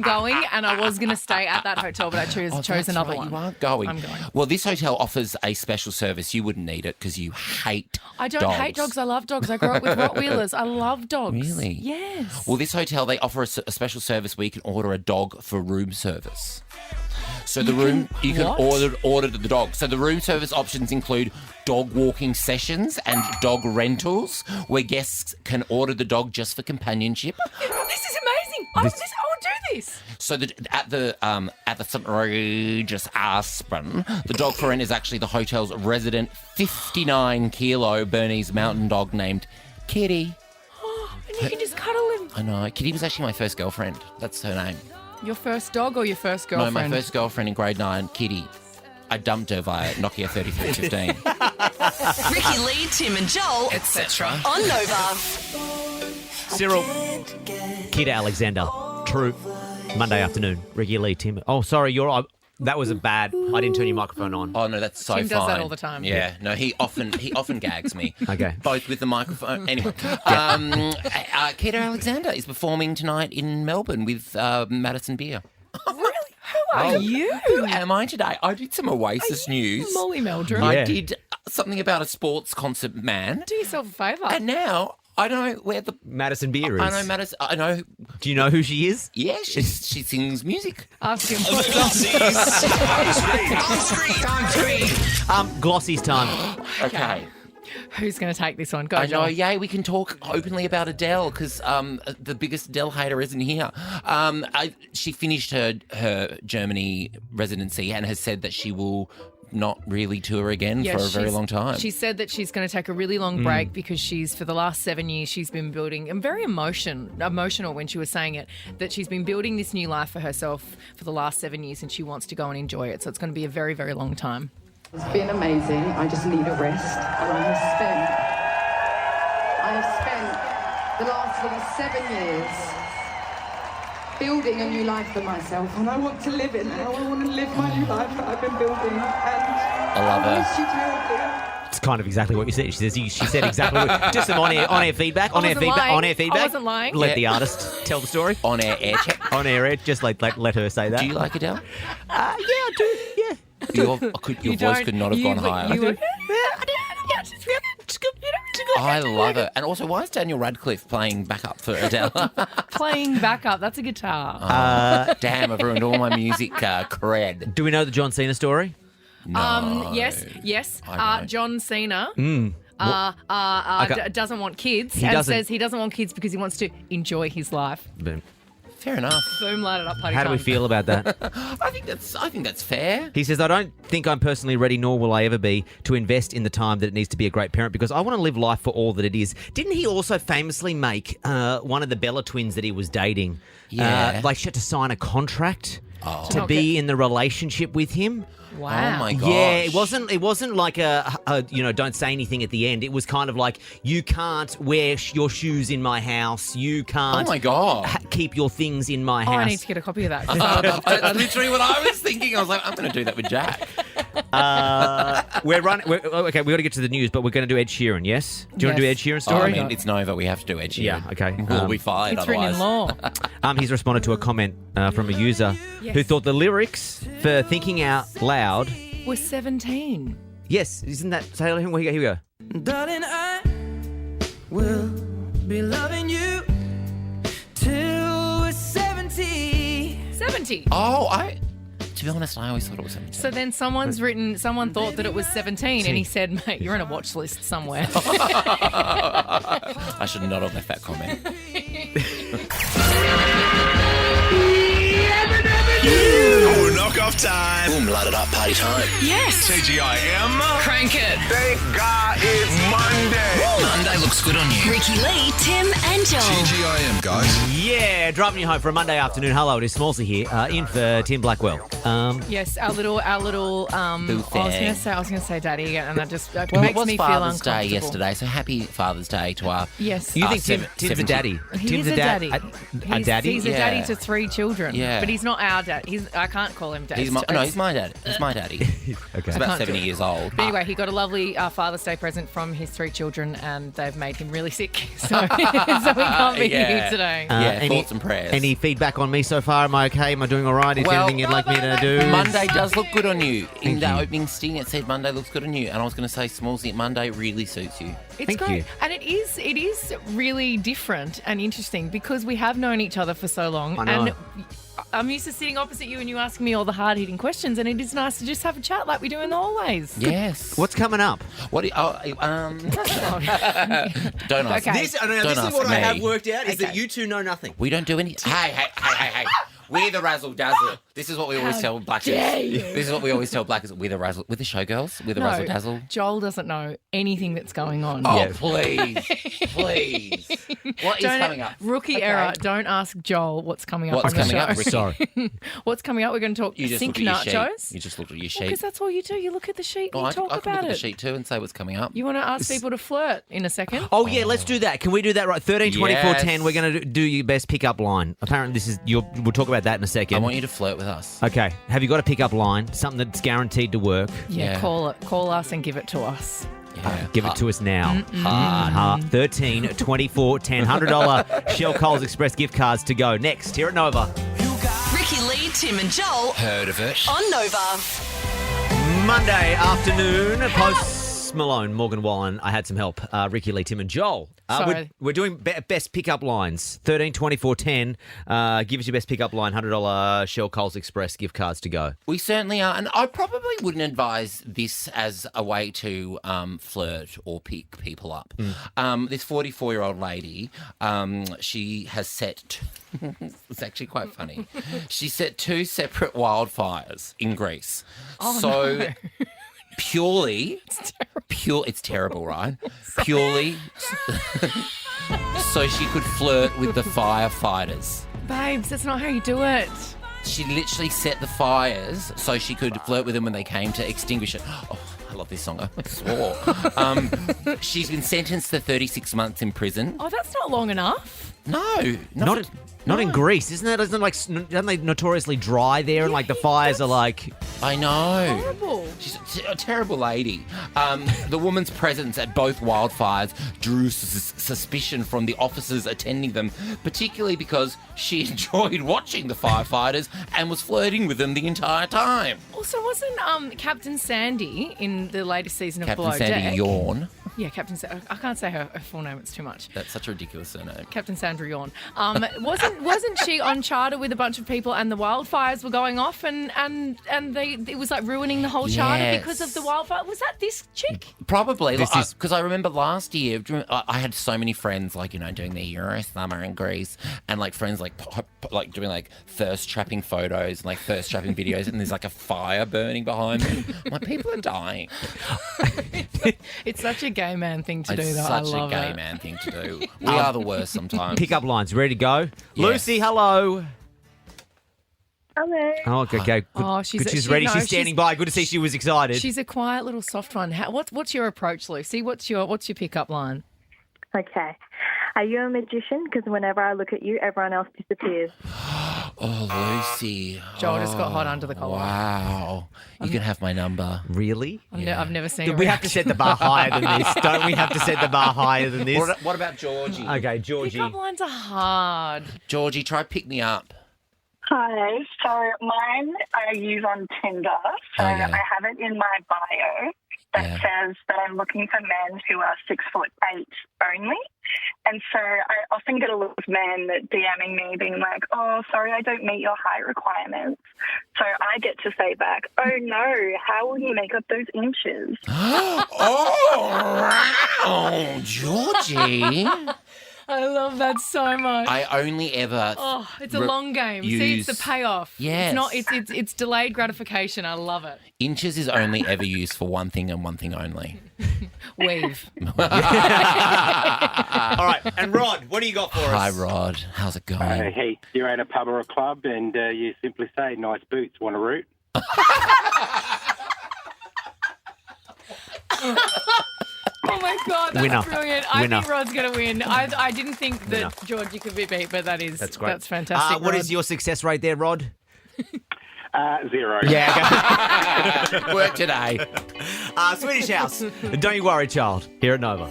going, and I was going to stay at that hotel, but I chose That's another right, one. You aren't going. I'm going. Well, this hotel offers a special service. You wouldn't need it because you hate I don't hate dogs. I love dogs. I grew up with Rottweilers. I love dogs. Really? Yes. Well, this hotel, they offer a special service where you can order a dog for room service. So you can what? order the dog. So the room service options include dog walking sessions and dog rentals, where guests can order the dog just for companionship. This is amazing. I will do this. So at the St. Regis Aspen, the dog for rent is actually the hotel's resident 59-kilo Bernese mountain dog named Kitty. And you can just cuddle him. I know. Kitty was actually my first girlfriend. That's her name. Your first dog or your first girlfriend? No, my first girlfriend in grade 9, Kitty. I dumped her via Nokia 3315. Ricky Lee, Tim and Joel, Etc. on Nova. Cyril, Kid Alexander, True, Monday afternoon. Ricky Lee, Tim. Oh, sorry, that was a bad. I didn't turn your microphone on. Oh no, that's so Tim fine. does that all the time. Yeah, no, he often gags me. Okay. Both with the microphone. Anyway, Keita Alexander is performing tonight in Melbourne with Madison Beer. Really? Who are you? Who am I today? I did some Oasis news. Molly Meldrum. Yeah. I did something about a sports concert man, Do yourself a favour. and now I know where the. Madison Beer is. I know Madison. I know. Do you know who she is? Yeah, she sings music. Ask him. Glossys. On screen. Glossy's time. Okay. Who's going to take this one? Go, I know, Joel. yay, we can talk openly about Adele because the biggest Adele hater isn't here. She finished her Germany residency and has said that she will not really tour again for a very long time. She said that she's going to take a really long break because for the last 7 years, she's been building, and very emotional when she was saying it, that she's been building this new life for herself for the last 7 years and she wants to go and enjoy it. So it's going to be a very, very long time. It's been amazing. I just need a rest. And I have spent the last 7 years building a new life for myself. And I want to live it now. I want to live my new life that I've been building. And I love her. miss you terribly. It's kind of exactly what you said. She said exactly what, just some on-air feedback. On-air wasn't feedback. lying. On-air feedback. I wasn't lying. Let Yeah. the artist tell the story. On-air air check. On-air, just let her say that. Do you like Adele? Yeah, I do. Yeah. Your voice could not have gone higher. I love it. And also, why is Daniel Radcliffe playing backup for Adele? Playing backup. That's a guitar. Damn, I've ruined all my music cred. Do we know the John Cena story? No. Yes. I don't. John Cena Okay. doesn't want kids He and doesn't. says he doesn't want kids because he wants to enjoy his life. Boom. Fair enough. Boom, light it up, party How do we time. feel about that? I think that's fair. He says, I don't think I'm personally ready, nor will I ever be, to invest in the time that it needs to be a great parent because I want to live life for all that it is. Didn't he also famously make one of the Bella twins that he was dating? Yeah. Like she had to sign a contract to be in the relationship with him. Wow. Oh my gosh. Yeah, it wasn't like a don't say anything at the end. It was kind of like, you can't wear your shoes in my house. You can't Oh my God. keep your things in my Oh, house. I need to get a copy of that. That's literally what I was thinking. I was like, I'm going to do that with Jack. We're running. Okay, we got to get to the news, but we're going to do Ed Sheeran. Yes? Do you want to do Ed Sheeran Oh, I story? mean, it's Nova. We have to do Ed Sheeran. Yeah, okay. We'll be fired It's written otherwise. in law. He's responded to a comment from a user Yes. who thought the lyrics for Thinking Out Loud. We're 17. Yes, isn't that? Say here we go. Darling, I will be loving you till we're 70. 70. Oh, to be honest, I always thought it was 17. So then someone thought that it was 17 and he said, mate, you're on a watch list somewhere. I should not have left that comment. Oh, knock off time. Boom, light it up, party time. Yes. TGIM. Crank it. Thank God it's Monday. Monday looks good on you. Ricky Lee, Tim and Joel. TGIM, guys. Yeah, driving you home for a Monday afternoon. Hello, it is Smallzy here, in for Tim Blackwell. Yes, our little Booth I was gonna say daddy again, and that just Well, makes it was me feel Father's Day uncomfortable. yesterday, so happy Father's Day to our... Yes. You think Tim's a 70. daddy? He Tim's is a daddy. A daddy? He's a Yeah. daddy to 3 children. Yeah. But he's not our dad. I can't call him dad. He's my dad. He's my daddy. He's Okay. about can't do 70 it. years old. But anyway, he got a lovely Father's Day present from his 3 children, and they've made him really sick. So we can't be here today. Yeah, thoughts and prayers. Any feedback on me so far? Am I okay? Am I doing all right? Is there Well, anything you'd like me to do? Monday does look good on you. In Thank that you. opening sting, it said Monday looks good on you. And I was going to say, Smallzy, Monday really suits you. It's Thank great. you. And it is really different and interesting because we have known each other for so long. I know. And I'm used to sitting opposite you and you asking me all the hard-hitting questions, and it is nice to just have a chat like we do in the hallways. Yes. What's coming up? What? Don't ask. Okay. This is ask what I me. have worked out is that you two know nothing. We don't do any. Hey. We're the razzle dazzle. This is what we always tell blackers. This is what we always tell blackers. We're the razzle. We're the showgirls. We're the razzle dazzle. Joel doesn't know anything that's going on. Oh, please. What is coming up? Rookie error. Don't ask Joel what's coming up. What's on the coming up? show. Sorry. What's coming up? We're going to talk You just sink looked at your nachos. sheet. You just looked at your Because sheet. that's all you do. You look at the sheet and Oh, you talk I can about look at it. the sheet too and say what's coming up. You want to ask people to flirt in a second? Oh, yeah, let's do that. Can we do that right? 13, 24, 10. Yes. We're going to do your best pickup line. Apparently, this is we'll talk about that in a second. I want you to flirt with us. Okay. Have you got a pickup line? Something that's guaranteed to work? Yeah, Yeah. call it. Call us and give it to us. Yeah. Give it to us now. Hard. 13, 24, 10. $100 Shell Coles Express gift cards to go. Next, here at Nova. Ricky Lee, Tim and Joel Heard of it? on Nova. Monday afternoon, Post Malone, Morgan Wallen. I had some help. Ricky Lee, Tim and Joel. Sorry. We're doing best pickup lines. 13, 24, 10. Give us your best pickup line. $100 Shell Coles Express gift cards to go. We certainly are. And I probably wouldn't advise this as a way to flirt or pick people up. This 44-year-old lady, she has set... it's actually quite funny. She set 2 separate wildfires in Greece. No. Purely, it's terrible, right? Purely, so she could flirt with the firefighters. Babes, that's not how you do it. She literally set the fires so she could flirt with them when they came to extinguish it. Oh, I love this song. I swore. She's been sentenced to 36 months in prison. Oh, that's not long enough. No, Not in Greece, isn't it? Aren't they notoriously dry there and like the fires are like... I know. Horrible. She's a terrible lady. The woman's presence at both wildfires drew suspicion from the officers attending them, particularly because she enjoyed watching the firefighters and was flirting with them the entire time. Also, wasn't Captain Sandy in the latest season of Captain Below Sandy Deck? Yawn. Yeah, Captain Sandy. I can't say her full name, it's too much. That's such a ridiculous surname. Captain Sandra Yawn. Wasn't she on charter with a bunch of people and the wildfires were going off and it was like ruining the whole charter Yes. because of the wildfire? Was that this chick? Probably. Because I remember last year, I had so many friends, like, doing their Euro summer in Greece and, like, friends, like doing, like, thirst trapping photos and, like, thirst trapping videos and there's, like, a fire burning behind me. I'm like, people are dying. It's such a gay man thing to do, It's though. I such a love gay it. man thing to do. We are the worst sometimes. Pickup lines, ready to go? Yes. Lucy, hello. Hello. Oh, okay. Good. Oh, She's ready. She's standing by. Good to see she was excited. She's a quiet little soft one. What's your approach, Lucy? What's your pickup line? Okay. Are you a magician? Because whenever I look at you, everyone else disappears. Oh, Lucy. Joel just got hot under the collar. Wow. You can have my number. Really? I've never seen her. We have to set the bar higher than this. Don't we have to set the bar higher than this? What about Georgie? Okay, Georgie. Pickup lines are hard. Georgie, try pick me up. Hi, so mine I use on Tinder. So Okay. I have it in my bio that says that I'm looking for men who are 6'8" only. And so I often get a lot of men DMing me being like, oh, sorry, I don't meet your height requirements. So I get to say back, oh no, how will you make up those inches? Oh, Georgie. I love that so much. I only ever... Oh, it's a long game. See, it's the payoff. Yes. It's delayed gratification. I love it. Inches is only ever used for one thing and one thing only. Weave. All right, and Rod, what do you got for us? Hi, Rod. How's it going? Hey, you're at a pub or a club and you simply say, nice boots, want a root? Oh my God, that's Winner. brilliant. I Winner. think Rod's going to win. I didn't think that Georgie could be beat, but that's great. That's fantastic. What Rod. is your success rate there, Rod? 0. Yeah. Work today. Swedish House. Don't you worry, child. Here at Nova.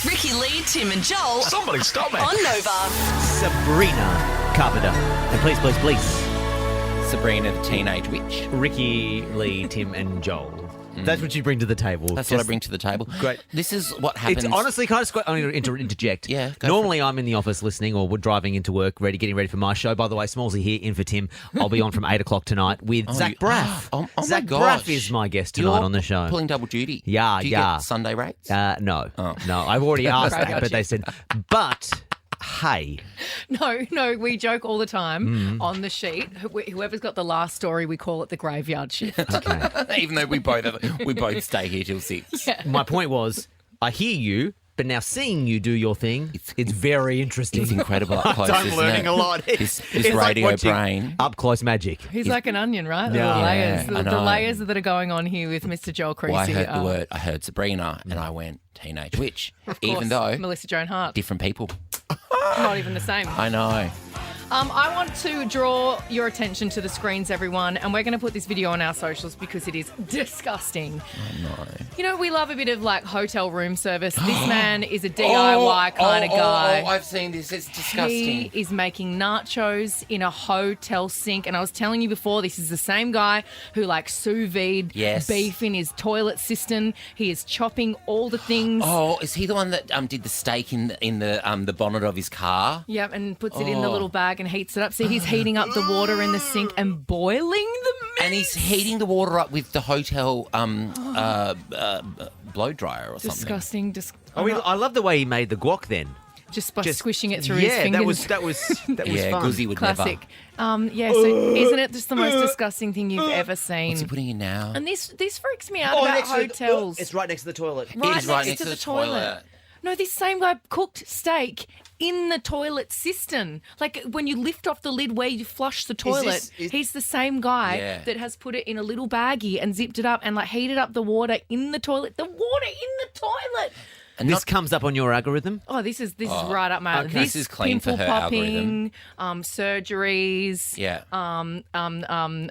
Ricky Lee, Tim and Joel Somebody stop me. on Nova. Sabrina Carpenter. And please, Sabrina the Teenage Witch. Ricky, Lee, Tim and Joel. That's what you bring to the table. That's what I bring to the table. Great. This is what happens. It's honestly kind of I'm going to interject. Yeah, go Normally I'm in the office listening or we're driving into work, getting ready for my show. By the way, Smallzy here, in for Tim. I'll be on from 8 o'clock tonight with Zach Braff. Oh my Zach gosh. Braff is my guest tonight You're on the show. Pulling double duty. Yeah, Do you get Sunday rates? No. Oh. No, I've already asked that, Graveyard but they said, but hey. No, we joke all the time on the sheet. Whoever's got the last story, we call it the graveyard shift. Okay. Even though we both stay here till 6. Yeah. My point was, I hear you, but now seeing you do your thing, it's very interesting. It's incredible up close. I'm isn't learning it? a lot. This It's like radio watching brain. Up close magic. He's like an onion, right? Yeah. The layers, Yeah, I the know. layers that are going on here with Mr. Joel Creasy. Well, I heard the word. I heard Sabrina, and I went teenage witch. Of Even course, though Melissa Joan Hart, different people. not even the same. I know. I want to draw your attention to the screens, everyone, and we're going to put this video on our socials because it is disgusting. Oh no. You know, we love a bit of like hotel room service. This man is a DIY kind of guy. Oh, I've seen this. It's disgusting. He is making nachos in a hotel sink. And I was telling you before, this is the same guy who like sous vide beef in his toilet cistern. He is chopping all the things. Oh, is he the one that did the steak in the bonnet of his car? Yep, and puts it in the little bag and heats it up. So he's heating up the water in the sink and boiling the meat. And he's heating the water up with the hotel blow dryer or something. Disgusting. I love the way he made the guac then. Just by squishing it through his fingers. that was Yeah, fun. Guzzi would Classic. never. So isn't it just the most disgusting thing you've ever seen? What's he putting in now? And this freaks me out about hotels. It's right next to the toilet. It is right next to the toilet. No, this same guy cooked steak in the toilet cistern. Like when you lift off the lid where you flush the toilet, he's the same guy that has put it in a little baggie and zipped it up and like heated up the water in the toilet. The water in the toilet. And this comes up on your algorithm? Oh, this is right up my. Okay. This is clean for pimple her popping, surgeries. Yeah.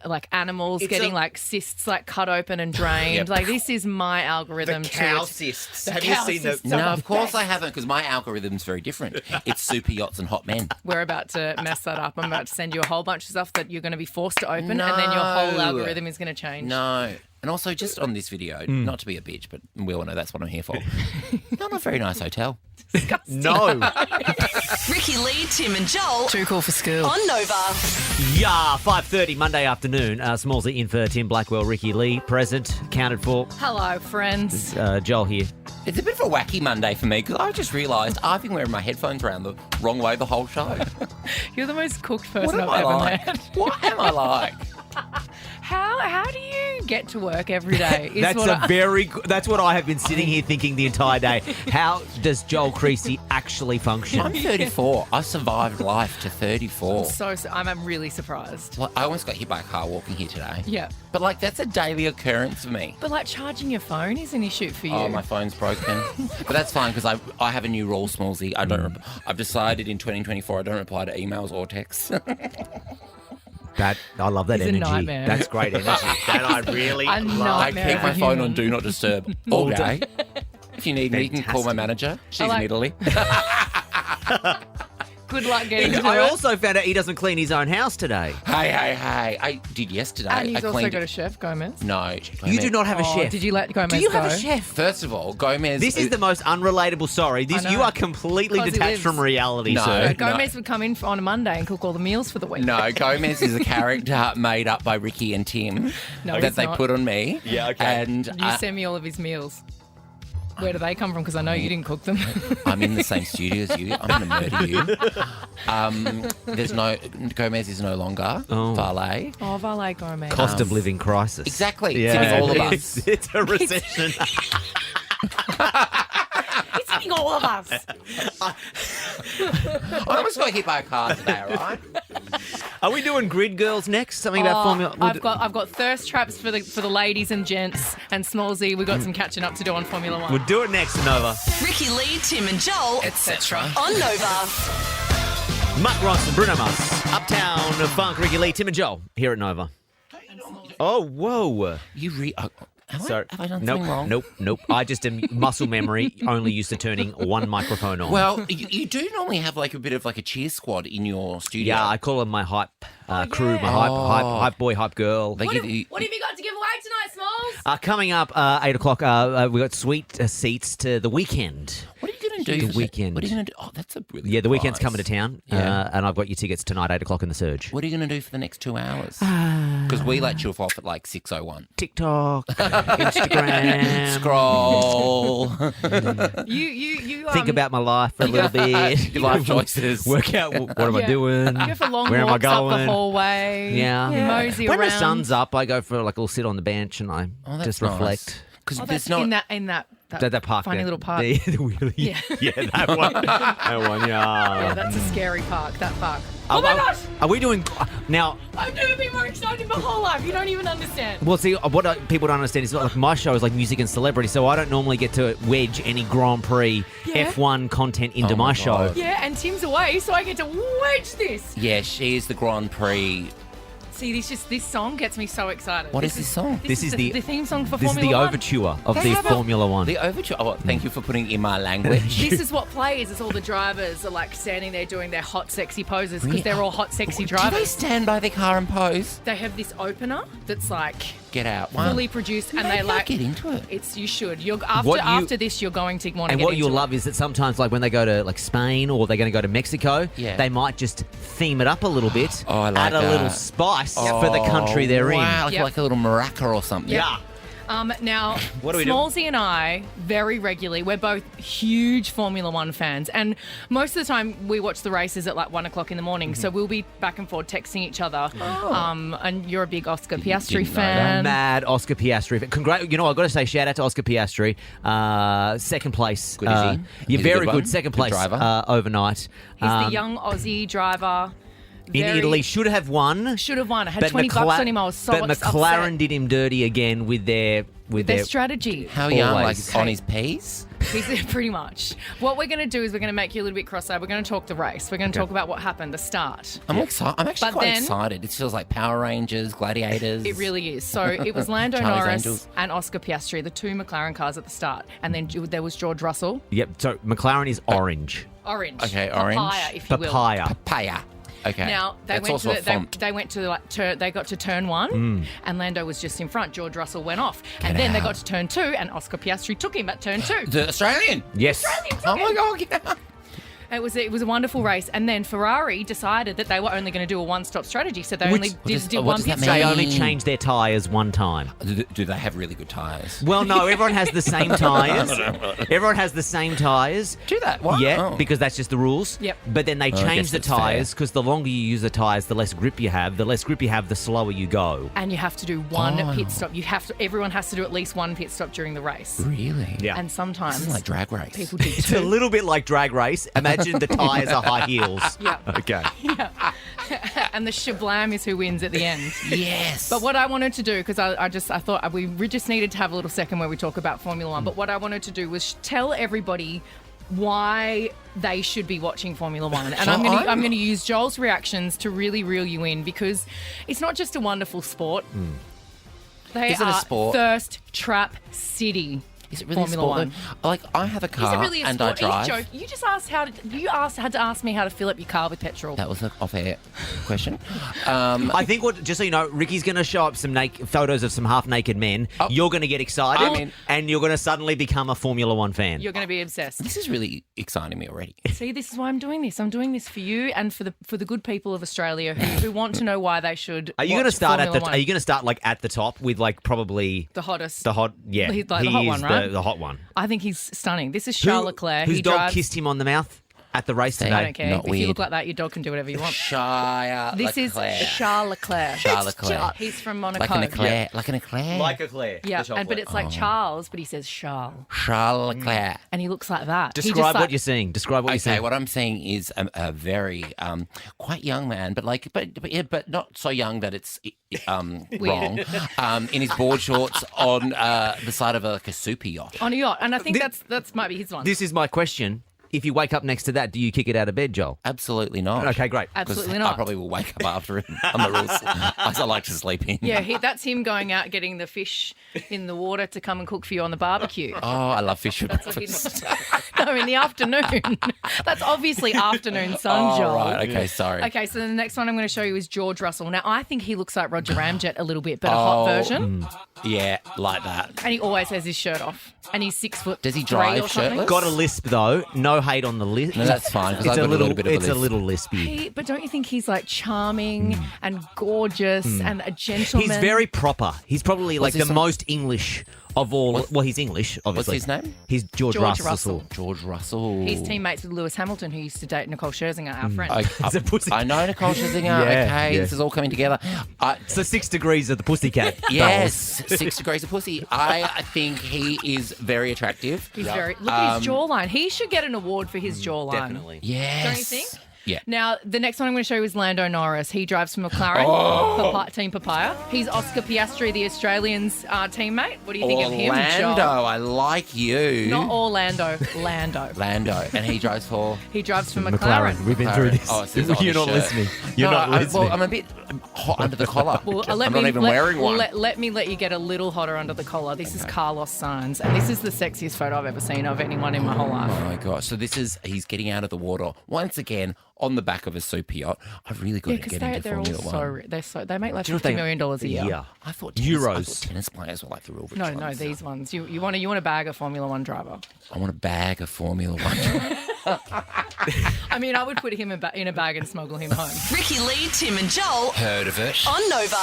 Like animals It's getting a- like cysts like cut open and drained. Yep. Like this is my algorithm. cysts. The Have you cow seen cysts the? are No, the of course best. I haven't, because my algorithm's very different. It's super yachts and hot men. We're about to mess that up. I'm about to send you a whole bunch of stuff that you're going to be forced to open, and then your whole No. algorithm is going to change. No. And also, just on this video, not to be a bitch, but we all know that's what I'm here for. Not a very nice hotel. No. Ricky Lee, Tim and Joel. Too cool for school. On Nova. Yeah, 5:30 Monday afternoon. Smallzy in for Tim Blackwell, Ricky Lee, present, counted for. Hello, friends. Joel here. It's a bit of a wacky Monday for me, because I just realised I've been wearing my headphones around the wrong way the whole show. You're the most cooked person What am I've I ever like? met. What am I like? How do you get to work every day? Is That's what That's what I have been sitting here thinking the entire day. How does Joel Creasy actually function? I'm 34. I survived life to 34. I'm really surprised. Like, I almost got hit by a car walking here today. Yeah. But, like, that's a daily occurrence for me. But like charging your phone is an issue for you. Oh, my phone's broken. But that's fine, because I have a new rule, Smallzy. I've decided in 2024 I don't reply to emails or texts. I love that He's a energy. nightmare. That's great energy. That I really A love. I nightmare. keep my phone on Do Not Disturb all day. If you need me, you can call my Fantastic. manager. She's like- in Italy. Good luck getting to I it. also found out he doesn't clean his own house today. Hey. I did yesterday. And he's I also cleaned got it. a chef, Gomez. No. You do not have a chef. Did you let Gomez Do you go? have a chef? First of all, Gomez... This is the most unrelatable story. I know. You are completely 'Cause he detached lives. from reality, No. sir. Gomez would come in on a Monday and cook all the meals for the week. No, Gomez is a character made up by Ricky and Tim No, that he's they not. put on me. Yeah, okay. And You send me all of his meals. Where do they come from? Because I know you didn't cook them. I'm in the same studio as you. I'm going to murder you. Gomez is no longer valet. Oh, valet Gomez. Cost of living crisis. Exactly. It's hitting all of us. It's a recession. It's hitting all of us. I almost got hit by a car today, all right? Are we doing Grid Girls next? Something about Formula... I've got thirst traps for the ladies and gents and Smallzy. We've got some catching up to do on Formula One. We'll do it next, Nova. Ricky Lee, Tim and Joel. Etc. On Nova. Mark Ronson, Bruno Mars, Uptown Funk, Ricky Lee, Tim and Joel here at Nova. Oh, whoa. So have I done nope, something wrong? Nope. I just am muscle memory only used to turning one microphone on. Well, you do normally have like a bit of like a cheer squad in your studio. Yeah, I call them my hype crew, my hype boy, hype girl. What have you got to give away tonight, Smalls? Coming up 8 o'clock, we got sweet seats to the weekend. What are you going to do? The weekend. What are you going to do? Oh, that's a really The weekend's prize. coming to town, Yeah. and I've got your tickets tonight, 8 o'clock in the Surge. What are you going to do for the next 2 hours? Because we let you off at like 6:01. TikTok, Instagram, Scroll. You think about my life for a little bit. Your life choices. Work out what am I doing? You go for long Where am I walks up going? the hallway. Yeah. You mosey When around. the sun's up, I go for like a little sit on the bench and I that's just nice. reflect. Because Oh, there's that's not. in that That park funny there. little park. The wheelie. Yeah. Yeah, that one. That one, yeah. Yeah, that's a scary park, that park. Oh my gosh! Are we doing now? I've never been more excited in my whole life. You don't even understand. Well, see, what people don't understand is like my show is like music and celebrity, so I don't normally get to wedge any Grand Prix Yeah. F1 content into Oh my my show. God. Yeah, and Tim's away, so I get to wedge this. Yeah, she is the Grand Prix. See, this song gets me so excited. What is this song? This is the theme song for This is Formula the One. overture of They the have a- Formula One. The overture. Oh, thank you for putting it in my language. This is what plays as all the drivers are like standing there doing their hot, sexy poses because they're all hot, sexy Do they drivers. stand by their car and pose? They have this opener that's like Get out. Wow. fully produced, and Maybe they I'll like get into it. It's you should. You're What you- after this, you're going to want to And get what into you'll it. love is that sometimes, like when they go to like Spain or they're going to go to Mexico, Yeah. they might just theme it up a little bit, Oh, I like add a little that. spice for the country they're Wow, in. Yep. like a little maraca or something. Yeah. Now, What do we do? Smallzy and I, very regularly, we're both huge Formula One fans. And most of the time, we watch the races at like 1 o'clock in the morning. So we'll be back and forth texting each other. And you're a big Oscar Piastri didn't know fan. Mad Oscar Piastri. You know, I've got to say, shout out to Oscar Piastri. Second place. Good, is he? You're He's a very good good. one. Second Good place driver. overnight. He's the young Aussie driver. in Italy. Should have won. Should have won. I had 20 bucks on him. I was so But McLaren upset. did him dirty again with their Their strategy. How young? Always. Like on his P's? He's pretty much. What we're going to do is we're going to make you a little bit cross-eyed. We're going to talk the race. We're going to talk about what happened, the start. I'm excited. I'm actually But quite then- excited. It feels like Power Rangers, Gladiators. It really is. So it was Lando Charlie's Norris Angels. and Oscar Piastri, the two McLaren cars at the start. And then there was George Russell. Yep. So McLaren is orange. Orange. Okay, orange. Papaya, if you will. Papaya. Papaya. Okay. Now they That's went also to a font. they went to like they got to turn one, and Lando was just in front. George Russell went off, and then they got to turn two, and Oscar Piastri took him at turn two. The Australian. Yes. Oh my God. Yeah. It was a wonderful race, and then Ferrari decided that they were only going to do a one-stop strategy, so they only did what one does pit that stop. They mean? only changed their tyres one time. Do they have really good tyres? Well, no, everyone has the same tyres. Everyone has the same tyres. Do that? What? Yeah, Oh. because that's just the rules. Yep. But then they I change guess the that's fair. tyres because the longer you use the tyres, the less grip you have. The less grip you have, the slower you go. And you have to do one Oh. pit stop. Everyone has to do at least one pit stop during the race. Really? Yeah. And sometimes This is like drag race. people do It's a two. little bit like drag race. Imagine the tyres are high heels. Yeah. Okay. And the shablam is who wins at the end. Yes. But what I wanted to do, because I thought we just needed to have a little second where we talk about Formula One, but what I wanted to do was tell everybody why they should be watching Formula One. And I'm going to use Joel's reactions to really reel you in, because it's not just a wonderful sport. They Is it a are sport? thirst trap city. Is it really Formula a sport? One. Like, I have a car Is it really a and sport? I drive. Joke. You just asked had to ask me how to fill up your car with petrol. That was an off-air question. I think just so you know, Ricky's going to show up some photos of some half-naked men. Oh. You're going to get excited, I mean- and you're going to suddenly become a Formula One fan. You're going to be obsessed. This is really exciting me already. See, this is why I'm doing this. I'm doing this for you and for the good people of Australia who want to know why they should. Are you going to start Formula Are you going to start like at the top with like probably the hottest? the hot? Yeah, Like the he hot is one, right? the hot one. I think he's stunning. This is Charles Leclerc. Whose He dog drives. kissed him on the mouth at the race Say today? I don't care. Not If weird. you look like that, your dog can do whatever you want. Shire This is Leclerc. Charles Leclerc. Charles Leclerc. He's from Monaco. Like an eclair. Like an eclair. Like a Claire. Yeah, but it's like Charles, but he says Charles, Charles Leclerc. and he looks like that. He just Describe what like- you're seeing. Describe what you're Okay, seeing. what I'm saying is a very quite young man, but not so young that it's wrong. In his board shorts on the side of a super yacht. on a yacht, and I think that's might be his one. This is my question. if you wake up next to that, do you kick it out of bed, Joel? Absolutely not. Okay, great. Absolutely 'Cause not. I probably will wake up after it. I'm a real. I like to sleep in. Yeah, that's him going out getting the fish in the water to come and cook for you on the barbecue. Oh, I love fish for That's what he breakfast. does. No, in the afternoon. That's obviously afternoon sun, Oh, Joel. right. Okay, sorry. Okay, so the next one I'm going to show you is George Russell. Now, I think he looks like Roger Ramjet a little bit, but a hot version. Yeah, like that. And he always has his shirt off. And he's 6 foot. Does he 3 drive or something. shirtless? Got a lisp though. No hate on the lisp. No, that's fine, 'cause It's I've got a little bit of a It's a lisp. little lispy. But don't you think he's like charming and gorgeous and a gentleman? He's very proper. He's probably like What's his the name? most English of all. Well, he's English, obviously. his name? He's George Russell. George Russell. He's teammates with Lewis Hamilton, who used to date Nicole Scherzinger, our friend. He's a pussy. I know Nicole Scherzinger. Yeah, Okay, yeah. this is all coming together. So 6 degrees of the pussycat. Yes, 6 degrees of pussy. I think he is very attractive. He's very. Look at his jawline. He should get an award for his jawline. Definitely. Yes. Don't you think? Yeah. Now, the next one I'm going to show you is Lando Norris. He drives for McLaren, Team Papaya. He's Oscar Piastri, the Australians' teammate. What do you think of him, Orlando, Joel? I like you. Not Orlando, Lando. Lando, and he drives for He drives for McLaren. We've been through this. Oh, it says on You're the not shirt. listening. You're not listening. Well, I'm a bit hot under the collar. Well, I'm not even wearing one. Let me let you get a little hotter under the collar. This is Carlos Sainz, and this is the sexiest photo I've ever seen of anyone in my whole life. Oh my gosh! So he's getting out of the water once again on the back of a super yacht. I've really got Yeah, to because get into they're all Formula One. they make like Do you know $50 million a year. Yeah. I thought Euros. tennis players were like the real rich No, ones. these ones. You want to bag a Formula One driver. I want a bag of Formula One. I mean, I would put him in a bag and smuggle him home. Ricky Lee, Tim and Joel Heard of it? on Nova.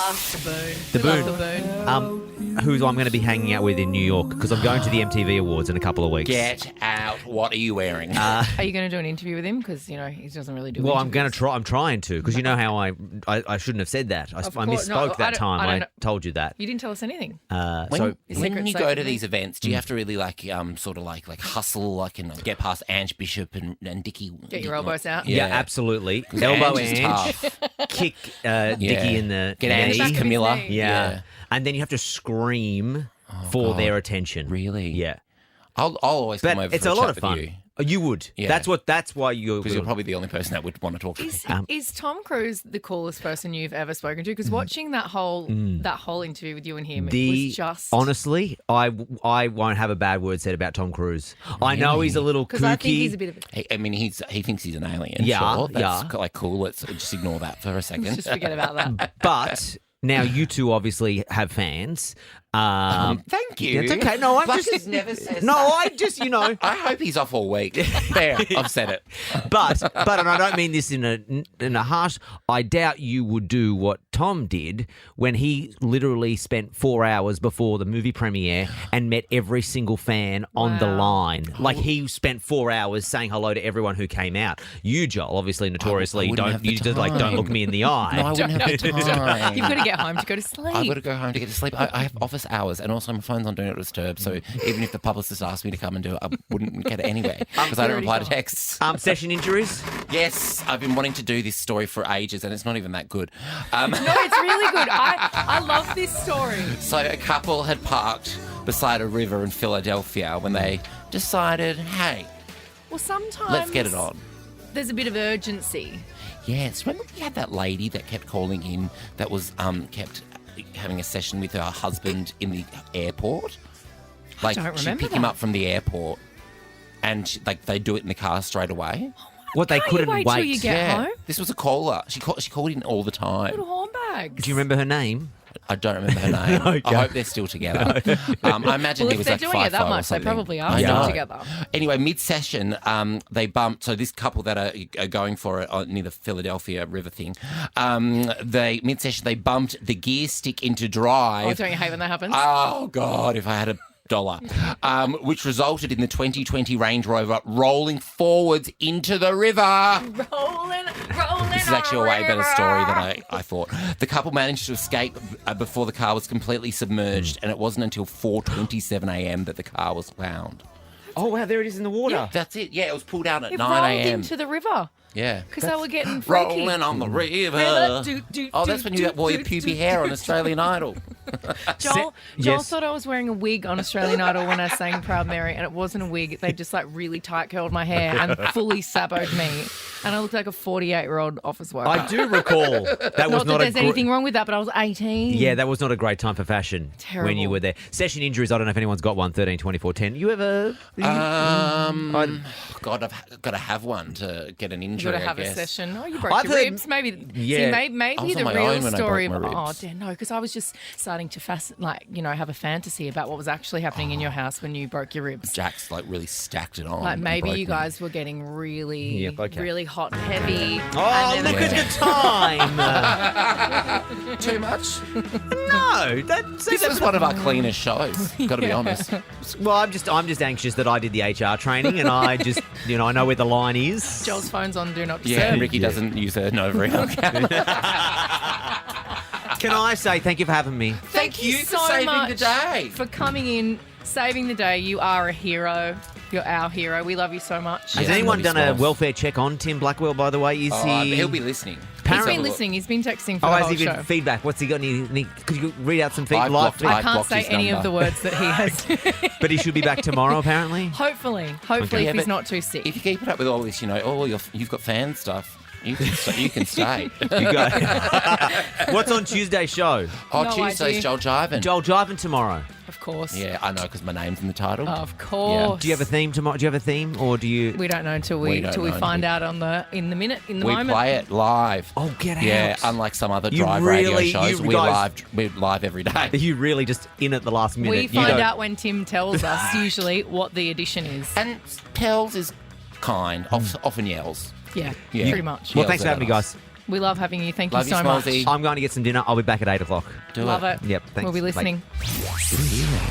We love the Boon. Who I'm going to be hanging out with in New York because I'm going to the MTV Awards in a couple of weeks. Get out! What are you wearing? Are you going to do an interview with him? Because he doesn't really do. Well, I'm interviews. going to try. I'm trying to because you know how I shouldn't have said that. I course. misspoke No, that I don't time. I know. told you that. You didn't tell us anything. when secret you safe go with to me? these events, do you have to really sort of like hustle, and get past Ange Bishop and Dickie? Get your elbows out. Yeah, absolutely. 'Cause Elbow Ange is Ange, tough. kick Dickie in the Get knee. Ange's back of his Camilla. knee. Yeah. And then you have to scream for God. their attention. Really? Yeah. I'll always But come over it's for a a lot chat of with fun. you. You would. Yeah. That's why you're. Because you're probably the only person that would want to talk to me. Is Tom Cruise the coolest person you've ever spoken to? Because watching that whole interview with you and him, it was just honestly, I won't have a bad word said about Tom Cruise. I know he's a little kooky. because I think he's a bit of a. I mean, he thinks he's an alien. Yeah, sure. That's yeah. like cool. Let's just ignore that for a second. Just forget about that. But now you two obviously have fans. Thank you. It's okay. No, I Bucky's just never says no. that. I just I hope he's off all week. There, I've said it. But and I don't mean this in a harsh. I doubt you would do what Tom did when he literally spent 4 hours before the movie premiere and met every single fan on the line. Like he spent 4 hours saying hello to everyone who came out. You, Joel, obviously notoriously wouldn't have the don't look me in the eye. No, I wouldn't have the time. You've got to get home to go to sleep. I've got to go home to get to sleep. I have office hours, and also my phone's on Do Not Disturb, so even if the publicist asked me to come and do it, I wouldn't get it anyway because I don't reply to texts. Session injuries. Yes, I've been wanting to do this story for ages, and it's not even that good. No, it's really good. I love this story. So a couple had parked beside a river in Philadelphia when they decided, hey, Well, sometimes let's get it on. There's a bit of urgency. Yes, remember we had that lady that kept calling in that was kept having a session with her husband in the airport? Like don't she'd remember pick him that. up from the airport and they do it in the car straight away. What they Can't you couldn't wait till you get home? This was a caller. She called in all the time. Little hornbags. Do you remember her name? I don't remember her name. Okay. I hope they're still together. I imagine Well, he if was they're like doing 5'5" it that or much, they something. probably are I still know. together. Anyway, mid-session, they bumped. So this couple that are going for it near the Philadelphia River thing, mid-session they bumped the gear stick into drive. Oh, don't you hate when that happens? Oh, God, if I had a dollar, which resulted in the 2020 Range Rover rolling forwards into the river. rolling. This is actually a way better story than I thought. The couple managed to escape before the car was completely submerged, and it wasn't until 4:27 a.m. that the car was found. Oh wow, there it is in the water. That's it. Yeah, it was pulled out at It 9 rolled a.m. into the river. Yeah. Because they were getting freaky. Rolling on the river. That's when you wore your pubic hair on Australian Idol. Joel Yes. thought I was wearing a wig on Australian Idol when I sang Proud Mary, and it wasn't a wig. They just like really tight curled my hair and fully saboed me. And I looked like a 48-year-old office worker. I do recall that was Not that not there's anything wrong with that, but I was 18. Yeah, that was not a great time for fashion when Terrible. you were there. Session injuries, I don't know if anyone's got one, 13, 24, 10. You ever... God, I've got to have one to get an injury, You've got to have I a guess. session. Oh, you broke I've your heard- ribs. Maybe, Yeah. I maybe was the on my real own when I story. broke my Oh, ribs. dear, no, because I was just starting to have a fantasy about what was actually happening in your house when you broke your ribs. Jack's like really stacked it on. Like and maybe broke you me. guys were getting really, Yep, okay. really hot and heavy. Oh, and then look at the time. Too much? No, This was one of our cleanest shows. Got to be honest. Well, I'm just anxious that I did the HR training and I just, I know where the line is. Joel's phone's on Do Not Disturb. Yeah, Ricky doesn't use her Nova account. Can I say thank you for having me? Thank you for so saving much the day. for coming in, saving the day. You are a hero. You're our hero. We love you so much. Has Yeah, anyone bloody done a smalls. welfare check on Tim Blackwell, by the way? Is he... He'll be listening. He's been listening. He's been texting for Oh, the has whole he show. been feedback? What's he got? Could you read out some I've feedback? blocked- I I've can't blocked say his any of number. the words that he has. But he should be back tomorrow, apparently. Hopefully Yeah, if he's but not too sick. If you keep it up with all this, you've got fan stuff. You can stay. You go. What's on Tuesday's show? Oh, No Tuesday's idea. Joel Jivin. Joel Jivin tomorrow. Of course. Yeah, I know because my name's in the title. Of course. Do you have a theme tomorrow? Do you have a theme, or do you? We don't know until We we don't know find until out in the we moment. play it live. Oh, get out! Yeah, unlike some other You drive really- radio shows, you we're guys- live every day. Are you really just in at the last minute? We You find don't- out when Tim tells us usually what the edition is. And tells is kind, often yells. Yeah, Yeah. pretty much. Well, Yells thanks for at having me, us. guys. We love having you. Thank Love you you, so much. Smallzy. I'm going to get some dinner. I'll be back at 8 o'clock. Do Love it. Yep, thanks. We'll be listening.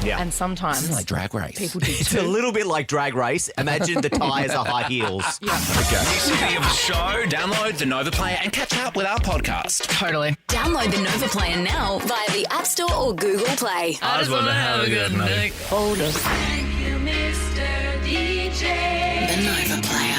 Yeah. And sometimes This is like Drag Race. people do It's a little bit like Drag Race. Imagine the tyres are high heels. Miss any of the show? Download the Nova Player and catch up with our podcast. Totally. Download the Nova Player now via the App Store or Google Play. I just want to have a good night. Hold us. The Nova Player.